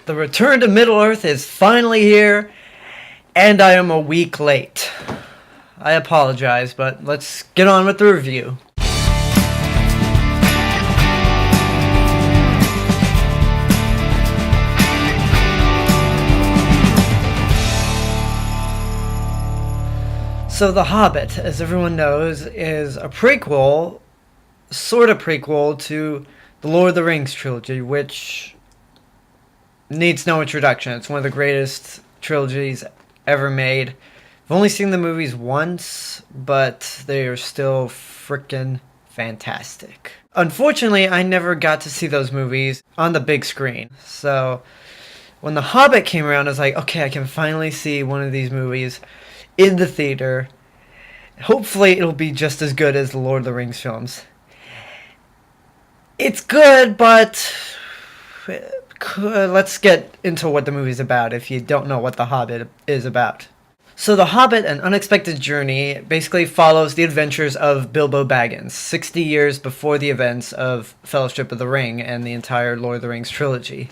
The return to Middle-earth is finally here, and I am a week late. I apologize, but let's get on with the review. So The Hobbit, as everyone knows, is a prequel, sort of prequel to the Lord of the Rings trilogy, which needs no introduction. It's one of the greatest trilogies ever made. I've only seen the movies once, but they are still freaking fantastic. Unfortunately, I never got to see those movies on the big screen. So when The Hobbit came around, I was like, okay, I can finally see one of these movies in the theater. Hopefully it'll be just as good as the Lord of the Rings films. It's good, but let's get into what the movie's about if you don't know what The Hobbit is about. So The Hobbit, An Unexpected Journey, basically follows the adventures of Bilbo Baggins, 60 years before the events of Fellowship of the Ring and the entire Lord of the Rings trilogy.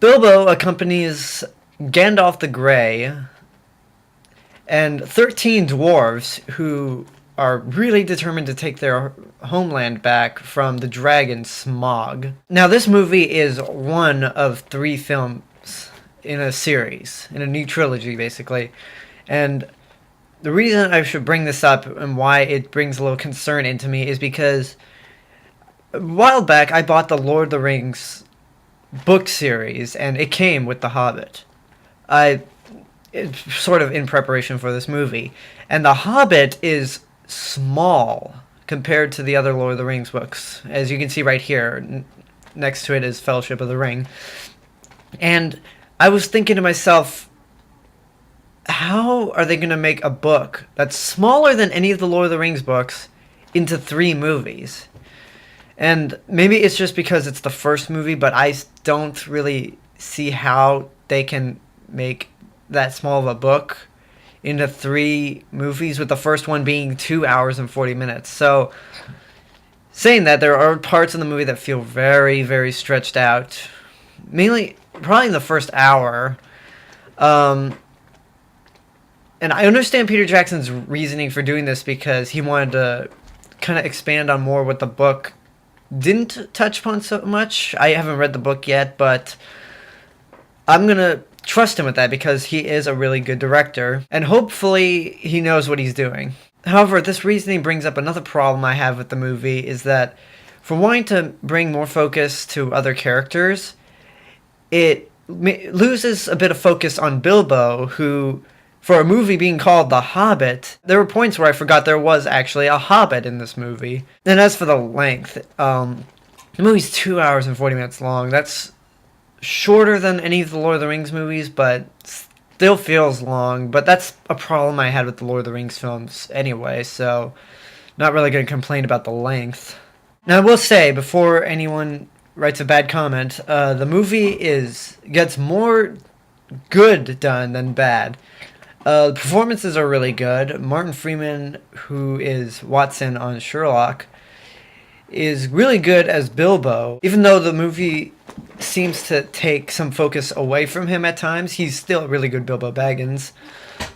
Bilbo accompanies Gandalf the Grey and 13 dwarves who are really determined to take their homeland back from the dragon Smaug. Now, this movie is one of 3 films in a series, in a new trilogy, basically. And the reason I should bring this up and why it brings a little concern into me is because a while back I bought the Lord of the Rings book series, and it came with The Hobbit. It's sort of in preparation for this movie. And The Hobbit is small compared to the other Lord of the Rings books. As you can see right here, next to it is Fellowship of the Ring. And I was thinking to myself, how are they going to make a book that's smaller than any of the Lord of the Rings books into 3 movies? And maybe it's just because it's the first movie, but I don't really see how they can make that small of a book into 3 movies, with the first one being 2 hours and 40 minutes. So, saying that, there are parts in the movie that feel very, very stretched out. Mainly, probably in the first hour. And I understand Peter Jackson's reasoning for doing this because he wanted to kind of expand on more what the book didn't touch upon so much. I haven't read the book yet, but I'm going to trust him with that because he is a really good director, and hopefully he knows what he's doing. However, this reasoning brings up another problem I have with the movie, is that for wanting to bring more focus to other characters, it loses a bit of focus on Bilbo, who, for a movie being called The Hobbit, there were points where I forgot there was actually a Hobbit in this movie. And as for the length, the movie's 2 hours and 40 minutes long. That's shorter than any of the Lord of the Rings movies, but still feels long. But that's a problem I had with the Lord of the Rings films anyway, so not really going to complain about the length. Now, I will say, before anyone writes a bad comment, the movie gets more good done than bad. The performances are really good. Martin Freeman, who is Watson on Sherlock, is really good as Bilbo. Even though the movie seems to take some focus away from him at times, he's still a really good Bilbo Baggins.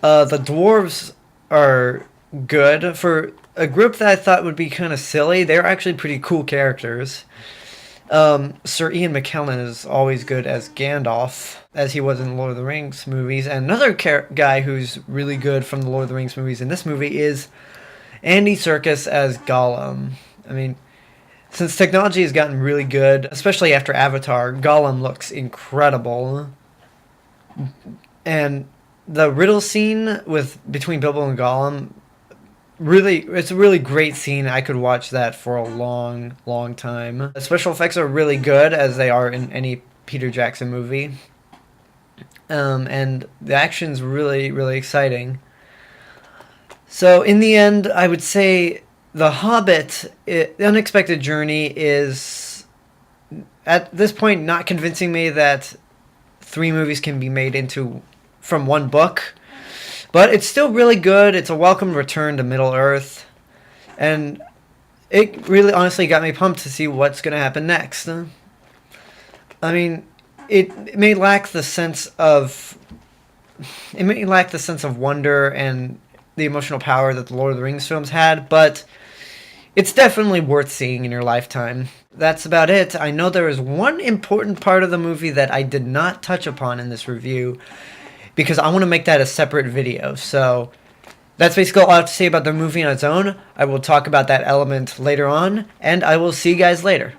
The dwarves are good. For a group that I thought would be kind of silly, they're actually pretty cool characters. Sir Ian McKellen is always good as Gandalf, as he was in the Lord of the Rings movies. And another guy who's really good from the Lord of the Rings movies in this movie is Andy Serkis as Gollum. I mean, since technology has gotten really good, especially after Avatar, Gollum looks incredible. And the riddle scene between Bilbo and Gollum, it's a really great scene. I could watch that for a long, long time. The special effects are really good, as they are in any Peter Jackson movie. And the action's really, really exciting. So in the end, I would say The Hobbit, The Unexpected Journey, is, at this point, not convincing me that 3 movies can be made from one book. But it's still really good. It's a welcome return to Middle-earth. And it really honestly got me pumped to see what's going to happen next. I mean, it may lack the sense of wonder and the emotional power that the Lord of the Rings films had, but it's definitely worth seeing in your lifetime. That's about it. I know there is one important part of the movie that I did not touch upon in this review because I want to make that a separate video. So that's basically all I have to say about the movie on its own. I will talk about that element later on, and I will see you guys later.